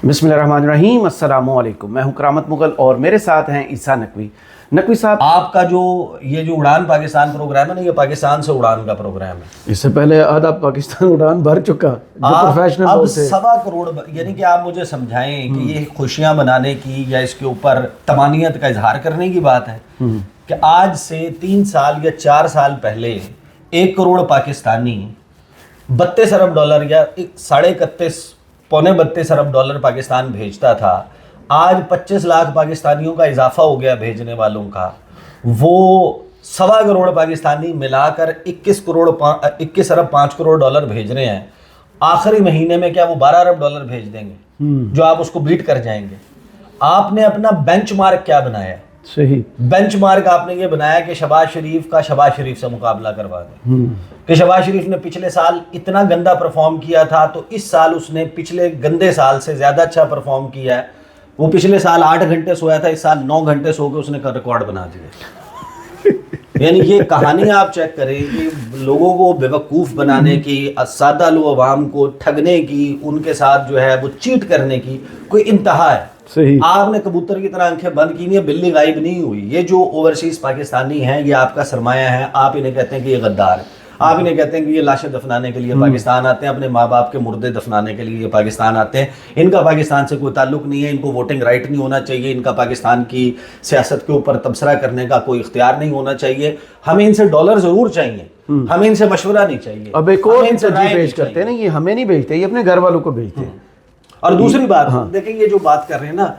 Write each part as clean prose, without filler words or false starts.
बिस्मिल्लाहिर्रहमानिर्रहीम, अस्सलामु अलैकुम। मैं हूं करामत मुगल और मेरे साथ हैं ईसा नकवी। नकवी साहब, आपका जो ये जो उड़ान पाकिस्तान प्रोग्राम है ना, ये पाकिस्तान से उड़ान का प्रोग्राम है। इससे पहले आधा पाकिस्तान उड़ान भर चुका जो प्रोफेशनल अब लोग थे। 1.25 करोड़, यानी कि आप मुझे समझाएं कि ये खुशियां मनाने की या इसके ऊपर तमानियत का इजहार करने की बात है कि आज से 3 साल या 4 साल पहले 1 करोड़ पाकिस्तानी 32 अरब डॉलर या 31.5 पौने 32 अरब डॉलर पाकिस्तान भेजता था। आज 25 लाख पाकिस्तानियों का इजाफा हो गया भेजने वालों का। वो 1.25 करोड़ पाकिस्तानी मिलाकर 21 अरब 5 करोड़ डॉलर भेज रहे हैं। आखिरी महीने में क्या वो 12 अरब डॉलर भेज देंगे जो आप उसको बीट कर जाएंगे। आपने अपना बेंचमार्क क्या बनाया? सही बेंचमार्क आपने ये बनाया कि शहबाज शरीफ से मुकाबला करवा दें कि शहबाज शरीफ ने पिछले साल इतना गंदा परफॉर्म किया था तो इस साल उसने पिछले गंदे साल से ज़्यादा अच्छा परफॉर्म किया है। वो पिछले साल 8 घंटे सोया था, इस साल 9 घंटे सो के उसने रिकॉर्ड बना दिया। यानी ये कहानी आप चेक करें कि लोगों को बेवकूफ़ बनाने की, सादा लो अवाम को ठगने की, उनके साथ जो है वो चीट करने की कोई इंतहा है। सही। आपने कबूतर की तरह आंखें बंद की नहीं है, बिल्ली गायब नहीं हुई। ये जो ओवरसीज पाकिस्तानी हैं ये आपका सरमाया है। आप इन्हें कहते हैं कि ये गद्दार है, आप इन्हें कहते हैं कि ये लाशें दफनाने के लिए पाकिस्तान आते हैं, अपने माँ बाप के मुर्दे दफनाने के लिए ये पाकिस्तान आते हैं। इनका पाकिस्तान से कोई ताल्लुक नहीं है, इनको वोटिंग राइट नहीं होना चाहिए, इनका पाकिस्तान की सियासत के ऊपर तबसरा करने का कोई इख्तियार नहीं होना चाहिए। हमें इनसे डॉलर जरूर चाहिए, हमें इनसे मशवरा नहीं चाहिए। अब एक और इनसे पेश करते हैं ना, ये हमें नहीं भेजते, ये अपने घर वालों को भेजते हैं। और दूसरी बात, देखें ये जो बात कर रहे हैं ना,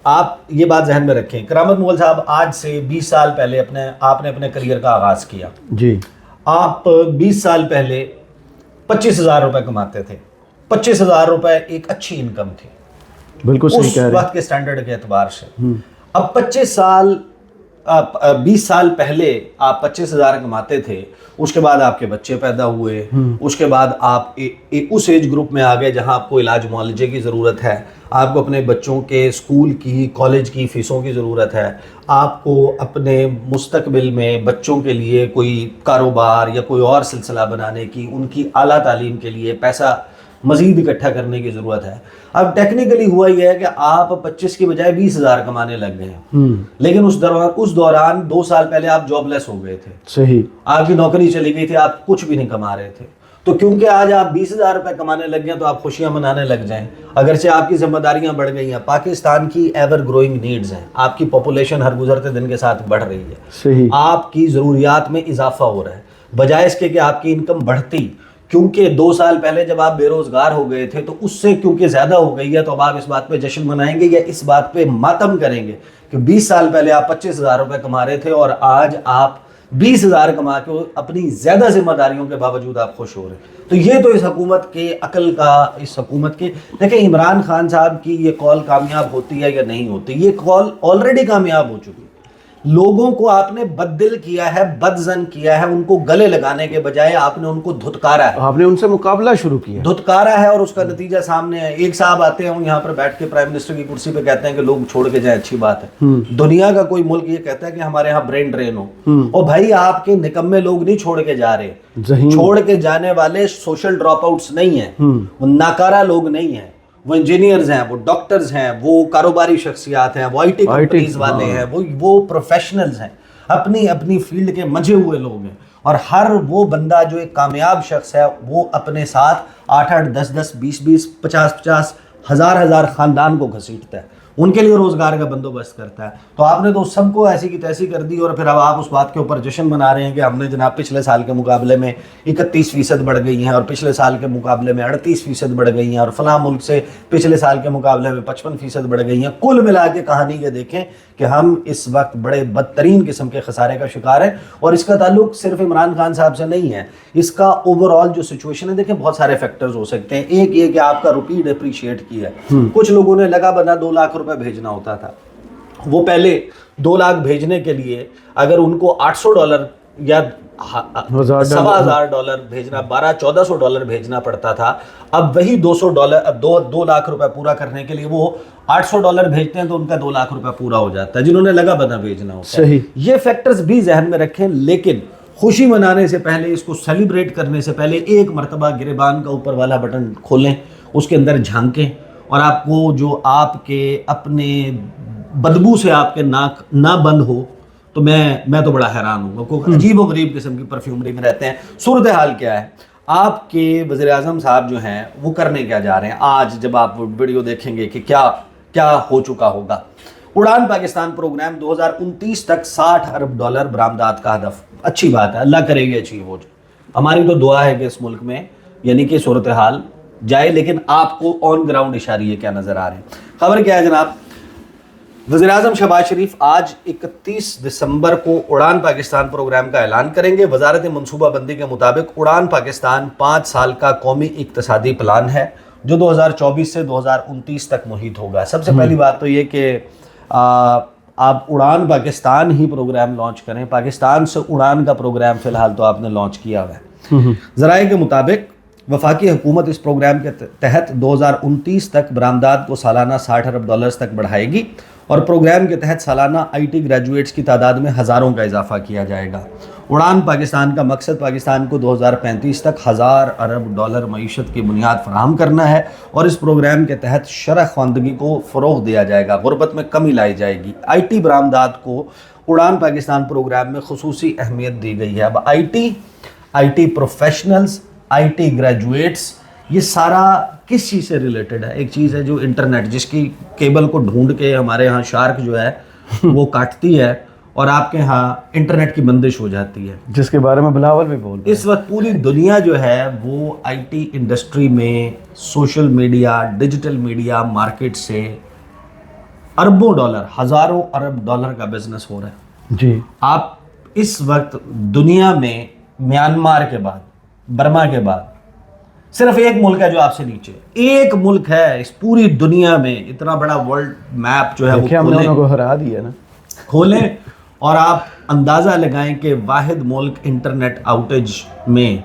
आप ये बात जहन में रखें। करामत मुगल साहब, आज से 20 साल पहले आपने अपने करियर का आगाज किया जी। आप 20 साल पहले 25,000 रुपए कमाते थे। 25,000 रुपए एक अच्छी इनकम थी बिल्कुल सही उस कह रहे हैं। वक्त के स्टैंडर्ड के एतबार से। अब 20 साल पहले आप 25,000 कमाते थे, उसके बाद आपके बच्चे पैदा हुए, उसके बाद आप उस एज ग्रुप में आ गए जहां आपको इलाज मुआलजे की ज़रूरत है, आपको अपने बच्चों के स्कूल की, कॉलेज की फ़ीसों की ज़रूरत है, आपको अपने मुस्तकबिल में बच्चों के लिए कोई कारोबार या कोई और सिलसिला बनाने की, उनकी आला तालीम के लिए पैसा मज़ीद इकट्ठा करने की ज़रूरत है। अब टेक्निकली हुआ यह है कि आप 25 की बजाय 20,000 कमाने लग गए हैं, लेकिन उस दौरान 2 साल पहले आप जॉबलेस हो गए थे। सही। आपकी नौकरी चली गई थी, आप कुछ भी नहीं कमा रहे थे। तो क्योंकि आज आप 20,000 रुपए कमाने लग गए तो आप खुशियां मनाने लग जाएं, अगरचे आपकी जिम्मेदारियां बढ़ गई हैं। पाकिस्तान की एवर ग्रोइंग नीड्स हैं, आपकी पॉपुलेशन हर गुजरते दिन के साथ बढ़ रही है। सही। आपकी ज़रूरियात में इजाफा हो रहा है, बजाय इसके कि आपकी इनकम बढ़ती। क्योंकि 2 साल पहले जब आप बेरोजगार हो गए थे तो उससे क्योंकि ज़्यादा हो गई है, तो अब आप इस बात पे जश्न मनाएंगे या इस बात पे मातम करेंगे कि 20 साल पहले आप 25,000 रुपये कमा रहे थे और आज आप 20,000 कमा के अपनी ज़्यादा जिम्मेदारियों के बावजूद आप खुश हो रहे हैं। तो ये तो इस हुकूमत के अकल का, इस हुकूमत के, देखिए इमरान खान साहब की ये कॉल कामयाब होती है या नहीं होती, ये कॉल ऑलरेडी कामयाब हो चुकी है। लोगों को आपने बददिल किया है, बदजन किया है, उनको गले लगाने के बजाय आपने उनको धुतकारा है, आपने उनसे मुकाबला शुरू किया, धुतकारा है और उसका नतीजा सामने है। एक साहब आते हैं यहाँ पर बैठ के प्राइम मिनिस्टर की कुर्सी पे कहते हैं कि लोग छोड़ के जाए, अच्छी बात है। दुनिया का कोई मुल्क ये कहता है कि हमारे यहाँ ब्रेन ड्रेन हो, और भाई आपके निकम्मे लोग नहीं छोड़ के जा रहे। छोड़ के जाने वाले सोशल ड्रॉप आउट्स नहीं है, वो नाकारा लोग नहीं है, वो इंजीनियर्स हैं, वो डॉक्टर्स हैं, वो कारोबारी शख्सियात हैं, वो IT कंपनीज वाले हैं, वो प्रोफेशनल्स हैं, अपनी अपनी फील्ड के मजे हुए लोग हैं। और हर वो बंदा जो एक कामयाब शख्स है वो अपने साथ 8-8, 10-10, 20-20, 50-50, हज़ार ख़ानदान को घसीटता है, उनके लिए रोज़गार का बंदोबस्त करता है। तो आपने तो सबको ऐसी की तैसी कर दी और फिर अब आप उस बात के ऊपर जश्न मना रहे हैं कि हमने जनाब पिछले साल के मुकाबले में 31% बढ़ गई हैं और पिछले साल के मुकाबले में 38% बढ़ गई हैं और फलां मुल्क से पिछले साल के मुकाबले में 55% बढ़ गई हैं। कुल मिला के कहानी ये देखें कि हम इस वक्त बड़े बदतरीन किस्म के खसारे का शिकार हैं। और इसका ताल्लुक सिर्फ इमरान खान साहब से नहीं है, इसका ओवरऑल जो सिचुएशन है, देखें बहुत सारे फैक्टर्स हो सकते हैं। एक ये कि आपका रुपये डिप्रिशिएट किया है, कुछ लोगों ने लगा बना 2 लाख रुपए भेजना होता था, वो पहले 2 लाख भेजने के लिए अगर उनको $800 या $1,000 भेजना, $1,200-1,400 भेजना पड़ता था। अब वही $200, 2 लाख रुपए पूरा करने के लिए वो $800 भेजते हैं तो उनका 2 लाख रुपए पूरा हो जाता है, जिन्होंने लगा बना भेजना होता है। ये फैक्टर्स भी जहन में रखें, लेकिन खुशी मनाने से पहले, इसको सेलिब्रेट करने से पहले एक मरतबा गिरेबान का ऊपर वाला बटन खोलें, उसके अंदर झांकें اور آپ کو جو آپ کے اپنے بدبو سے آپ کے ناک نہ بند ہو تو میں تو بڑا حیران ہوں. کوئی عجیب و غریب قسم کی پرفیومری میں رہتے ہیں. صورتحال کیا ہے؟ آپ کے وزیر اعظم صاحب جو ہیں وہ کرنے کیا جا رہے ہیں آج جب آپ ویڈیو دیکھیں گے کہ کیا ہو چکا ہوگا. اڑان پاکستان پروگرام 2029 تک $60 ارب برآمدات کا ہدف. اچھی بات ہے, اللہ کرے گی اچیو ہو جائے. ہماری تو دعا ہے کہ اس ملک میں یعنی کہ صورتحال جائے. لیکن آپ کو آن گراؤنڈ اشاریے کیا نظر آ رہے ہیں؟ خبر کیا ہے جناب؟ وزیر اعظم شہباز شریف آج 31 دسمبر کو اڑان پاکستان پروگرام کا اعلان کریں گے. وزارت منصوبہ بندی کے مطابق اڑان پاکستان 5 سال کا قومی اقتصادی پلان ہے جو 2024 سے 2029 تک محیط ہوگا. سب سے پہلی بات تو یہ کہ آپ اڑان پاکستان ہی پروگرام لانچ کریں. پاکستان سے اڑان کا پروگرام فی الحال تو آپ نے لانچ کیا ہوا ہے. ذرائع کے مطابق وفاقی حکومت اس پروگرام کے تحت 2029 تک برآمدات کو سالانہ $60 ارب تک بڑھائے گی اور پروگرام کے تحت سالانہ IT گریجویٹس کی تعداد میں ہزاروں کا اضافہ کیا جائے گا. اڑان پاکستان کا مقصد پاکستان کو 2035 تک $1000 ارب معیشت کی بنیاد فراہم کرنا ہے اور اس پروگرام کے تحت شرح خواندگی کو فروغ دیا جائے گا, غربت میں کمی لائی جائے گی. IT برآمدات کو اڑان پاکستان پروگرام میں خصوصی اہمیت دی گئی ہے. اب IT پروفیشنلز, IT گریجویٹس, یہ سارا کس چیز سے ریلیٹڈ ہے؟ ایک چیز ہے جو انٹرنیٹ, جس کی کیبل کو ڈھونڈ کے ہمارے ہاں شارک جو ہے وہ کاٹتی ہے اور آپ کے ہاں انٹرنیٹ کی بندش ہو جاتی ہے, جس کے بارے میں بلاول بھی بول رہے ہیں. اس وقت پوری دنیا جو ہے وہ IT انڈسٹری میں social media, digital media market سے اربوں ڈالر, ہزاروں ارب ڈالر کا بزنس ہو رہا ہے. جی, آپ اس وقت دنیا میں میانمار کے بعد, برما کے بعد صرف ایک ملک ہے جو آپ سے نیچے, ایک ملک ہے اس پوری دنیا میں. اتنا بڑا ورلڈ میپ جو ہے وہ ہم نے انہوں کو ہرا دیا نا, کھولیں اور آپ اندازہ لگائیں کہ واحد ملک انٹرنیٹ آؤٹیج میں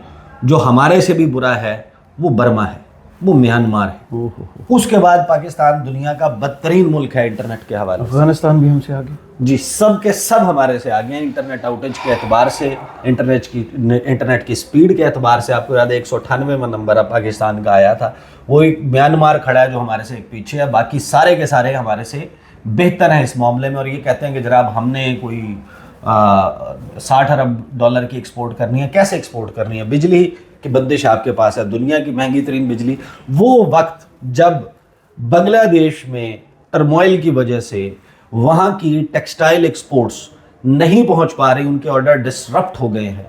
جو ہمارے سے بھی برا ہے وہ برما ہے, وہ میانمار ہے. اس کے بعد پاکستان دنیا کا بدترین ملک ہے انٹرنیٹ کے حوالے سے. افغانستان بھی ہم سے آگے. جی, سب کے سب ہمارے سے آگے ہیں انٹرنیٹ آؤٹیج کے اعتبار سے, انٹرنیٹ کی سپیڈ کے اعتبار سے. آپ کو یاد ہے 198واں نمبر پاکستان کا آیا تھا. وہ ایک میانمار کھڑا ہے جو ہمارے سے ایک پیچھے ہے, باقی سارے کے سارے ہمارے سے بہتر ہیں اس معاملے میں. اور یہ کہتے ہیں کہ جناب ہم نے کوئی $60 ارب کی ایکسپورٹ کرنی ہے. کیسے ایکسپورٹ کرنی ہے؟ بجلی کی بندش آپ کے پاس ہے, دنیا کی مہنگی ترین بجلی. وہ وقت جب بنگلہ دیش میں ٹرموائل کی وجہ سے وہاں کی ٹیکسٹائل ایکسپورٹس نہیں پہنچ پا رہی, ان کے آرڈر ڈسرپٹ ہو گئے ہیں.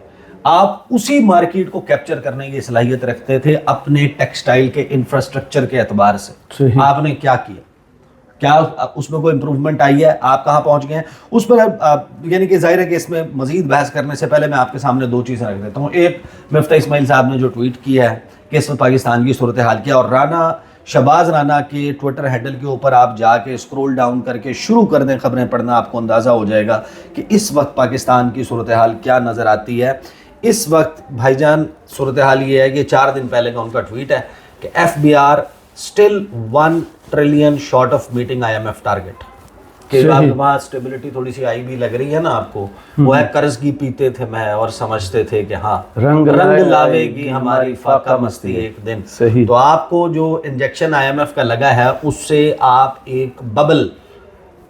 آپ اسی مارکیٹ کو کیپچر کرنے کی صلاحیت رکھتے تھے اپنے ٹیکسٹائل کے انفراسٹرکچر کے اعتبار سے. آپ نے کیا کیا؟ کیا اس میں کوئی امپروومنٹ آئی ہے؟ آپ کہاں پہنچ گئے ہیں اس پر؟ یعنی کہ ظاہر ہے کہ اس میں مزید بحث کرنے سے پہلے میں آپ کے سامنے دو چیزیں رکھ دیتا ہوں. ایک, مفتہ اسماعیل صاحب نے جو ٹویٹ کیا ہے کہ اس میں پاکستان کی صورتحال کیا, اور شہباز رانا کے ٹویٹر ہینڈل کے اوپر آپ جا کے اسکرول ڈاؤن کر کے شروع کر دیں خبریں پڑھنا, آپ کو اندازہ ہو جائے گا کہ اس وقت پاکستان کی صورتحال کیا نظر آتی ہے. اس وقت بھائی جان صورتحال یہ ہے کہ 4 دن پہلے کا ان کا ٹویٹ ہے کہ FBR still $1 trillion short of meeting IMF target. کہ آپ کے وہاں اسٹیبلٹی تھوڑی سی آئی بھی لگ رہی ہے نا آپ کو. وہ ہے قرض کی پیتے تھے میں اور سمجھتے تھے کہ ہاں رنگ لاوے گی ہماری فاقہ مستی ایک دن. تو آپ کو جو انجیکشن IMF کا لگا ہے اس سے آپ ایک ببل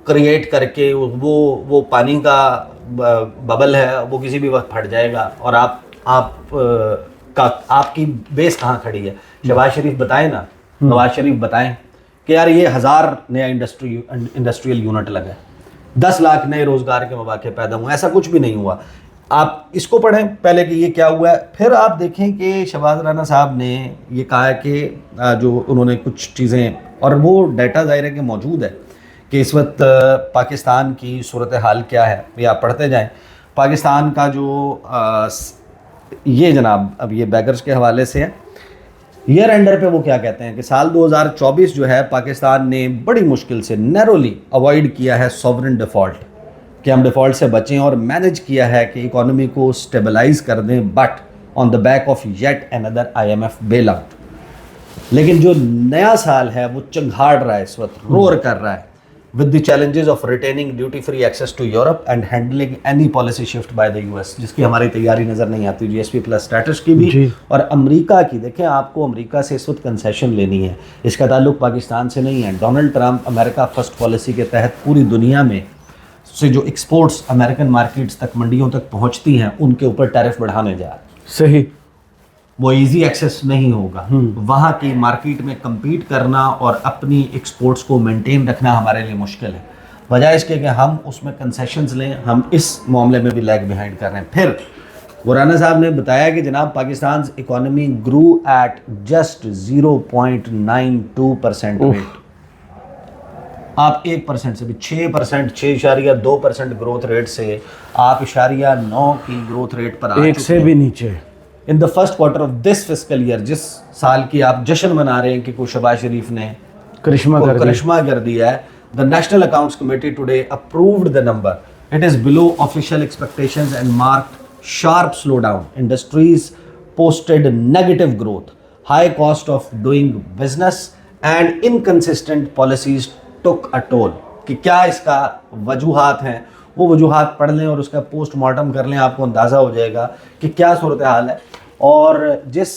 کریٹ کر کے, وہ پانی کا ببل ہے وہ کسی بھی وقت پھٹ جائے گا. اور آپ کی بیس کہاں کھڑی ہے؟ شہباز شریف بتائیں نا, نواز شریف بتائیں کہ یار یہ 1000 نیا انڈسٹریل یونٹ لگا ہے, 10 لاکھ نئے روزگار کے مواقع پیدا ہوئے. ایسا کچھ بھی نہیں ہوا. آپ اس کو پڑھیں پہلے کہ یہ کیا ہوا ہے, پھر آپ دیکھیں کہ شہباز رانا صاحب نے یہ کہا ہے کہ جو انہوں نے کچھ چیزیں, اور وہ ڈیٹا ظاہر ہے کہ موجود ہے کہ اس وقت پاکستان کی صورتحال کیا ہے, یہ آپ پڑھتے جائیں. پاکستان کا جو یہ جناب اب یہ بیگرز کے حوالے سے ہے, ایئر اینڈر پہ وہ کیا کہتے ہیں کہ سال 2024 جو ہے پاکستان نے بڑی مشکل سے نیرولی اوائڈ کیا ہے سوورن ڈیفالٹ, کہ ہم ڈیفالٹ سے بچیں, اور مینج کیا ہے کہ اکانومی کو سٹیبلائز کر دیں, but on the back of yet another IMF bailout. لیکن جو نیا سال ہے وہ چنگھاڑ رہا ہے, اس وقت رور کر رہا ہے. with the challenges of retaining duty-free access to Europe and handling any policy shift by the US, जिसकी हमारी तैयारी नज़र नहीं आती, GSP प्लस स्टेटस की भी और अमेरिका की। देखें, आपको अमेरिका से इस वक्त कंसेशन लेनी है, इसका ताल्लुक पाकिस्तान से नहीं है। Donald Trump America first policy के तहत पूरी दुनिया में से जो एक्सपोर्ट्स अमेरिकन मार्केट्स तक, मंडियों तक पहुँचती हैं, उनके ऊपर टैरिफ बढ़ाने जा रहे हैं। सही, वो इजी एक्सेस नहीं होगा। वहाँ की मार्केट में compete करना और अपनी एक्सपोर्ट्स को मेंटेन रखना हमारे लिए मुश्किल है, वजह इसके कि हम उसमें कंसेशंस लें, हम इस मामले में भी लैग बिहाइंड कर रहे हैं। फिर खुराना साहब ने बताया कि जनाब पाकिस्तान इकोनॉमी ग्रू एट जस्ट 0.92% रेट। आप 1% से भी 6%, 6.2% ग्रोथ रेट से आप 0.9 की ग्रोथ रेट पर आ एक से भी नीचे। In the first quarter of this fiscal year, जिस साल की आप जश्न मना रहे हैं कि कोई शहबाज शरीफ ने करिश्मा कर दिया है, the national accounts committee today approved the number. It is below official expectations and marked sharp slow down. Industries posted negative growth, high cost of doing business and inconsistent policies took a toll. कि क्या इसका वजूहात हैं, वो वजूहात पढ़ लें और उसका postmortem कर लें, आपको अंदाज़ा हो जाएगा कि क्या सूरत हाल है। और जिस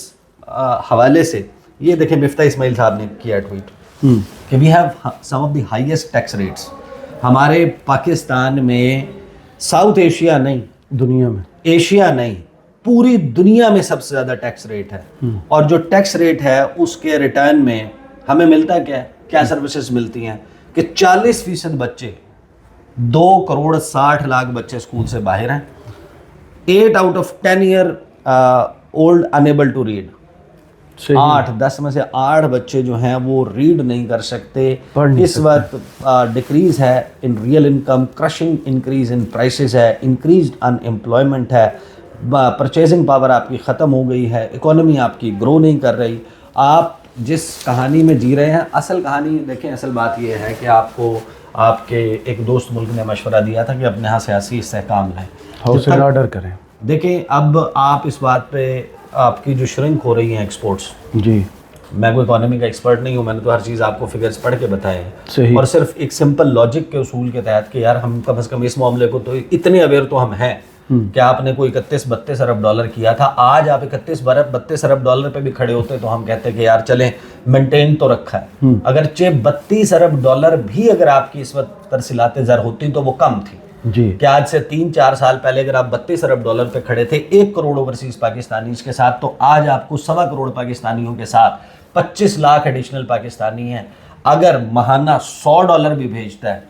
हवाले से ये देखें, मिफ्ता इस्माइल साहब ने किया ट्वीट कि we have some of the highest tax rates. हमारे पाकिस्तान में, साउथ एशिया नहीं, दुनिया में, एशिया नहीं, पूरी दुनिया में सबसे ज़्यादा टैक्स रेट है। और जो टैक्स रेट है उसके रिटर्न में हमें मिलता क्या सर्विसेज मिलती हैं कि 40% बच्चे, 2.60 करोड़ बच्चे स्कूल से बाहर हैं। 8 out of 10 year old unable to read. 8-10 में से 8 बच्चे जो हैं वो रीड नहीं कर सकते। इस वक्त डिक्रीज है in real income, crushing increase in prices है, इंक्रीज अनएम्प्लॉयमेंट है, परचेजिंग पावर आपकी ख़त्म हो गई है, इकोनॉमी आपकी ग्रो नहीं कर रही। आप जिस कहानी में जी रहे हैं, असल कहानी देखें, असल बात ये है कि आपको आपके एक दोस्त मुल्क ने मशवरा दिया था कि अपने यहाँ सियासी इस्तेहकाम लाएं, हाउस एंड ऑर्डर करें। देखें, अब आप इस बात पे आपकी जो श्रिंक हो रही हैं एक्सपोर्ट्स, जी, मैं कोई इकोनॉमी का एक्सपर्ट नहीं हूँ, मैंने तो हर चीज़ आपको फिगर्स पढ़ के बताए सही। हैं, और सिर्फ एक सिंपल लॉजिक के उसूल के तहत कि यार हम कम से कम इस मामले को तो इतने अवेयर तो हम हैं कि आपने कोई 31-32 अरब डॉलर किया था, आज आप 31-32 अरब डॉलर पे भी खड़े होते तो हम कहते कि यार चलें, मेंटेन तो रखा है। अगर 32 अरब डॉलर भी अगर आपकी इस वक्त तरसीलाते ज़र होती तो वो कम थी जी। कि आज से 3-4 साल पहले अगर आप 32 अरब डॉलर पे खड़े थे 1 करोड़ ओवरसीज पाकिस्तानीज के साथ, तो आज आपको 1.25 करोड़ पाकिस्तानियों के साथ 25 लाख एडिशनल पाकिस्तानी हैं। अगर महाना $100 भी भेजता है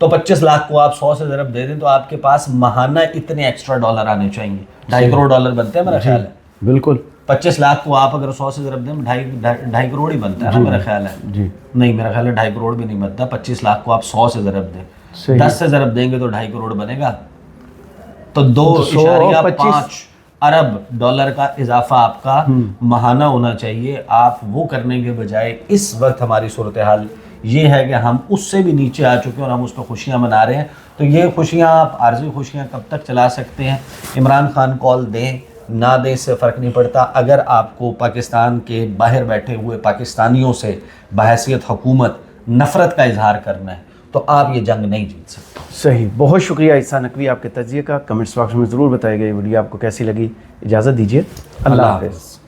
तो 25 लाख को आप 100 से ज़रब दे दें तो आपके पास महाना इतने एक्स्ट्रा डॉलर आने चाहिए। 2.5 करोड़ डॉलर बनते हैं मेरा ख्याल है। बिल्कुल। 25 लाख को आप अगर 100 से ज़रब दें 2.5 करोड़ ही बनता है ना, मेरा ख्याल है जी। नहीं, मेरा ख्याल है 2.5 करोड़ भी नहीं बनता। 25 लाख को आप 100 से ज़रब दें, 10 से ज़रब देंगे तो 2.5 करोड़ बनेगा। तो 2.5 अरब डॉलर का इजाफा आपका महाना होना चाहिए। आप वो करने के बजाय इस वक्त हमारी सूरत हाल ये है कि हम उससे भी नीचे आ चुके हैं और हम उस पर खुशियाँ मना रहे हैं। तो ये खुशियाँ आप आर्जी खुशियाँ कब तक चला सकते हैं? इमरान खान कॉल दें ना दें इससे फ़र्क नहीं पड़ता। अगर आपको पाकिस्तान के बाहर बैठे हुए पाकिस्तानियों से बहैसियत हुकूमत नफ़रत का इजहार करना है तो आप ये जंग नहीं जीत सकते। सही, बहुत शुक्रिया ईसा नकवी आपके तजिए का। कमेंट्स बॉक्स में ज़रूर बताइएगा ये वीडियो आपको कैसी लगी। इजाज़त दीजिए, अल्लाह हाफ़िज़।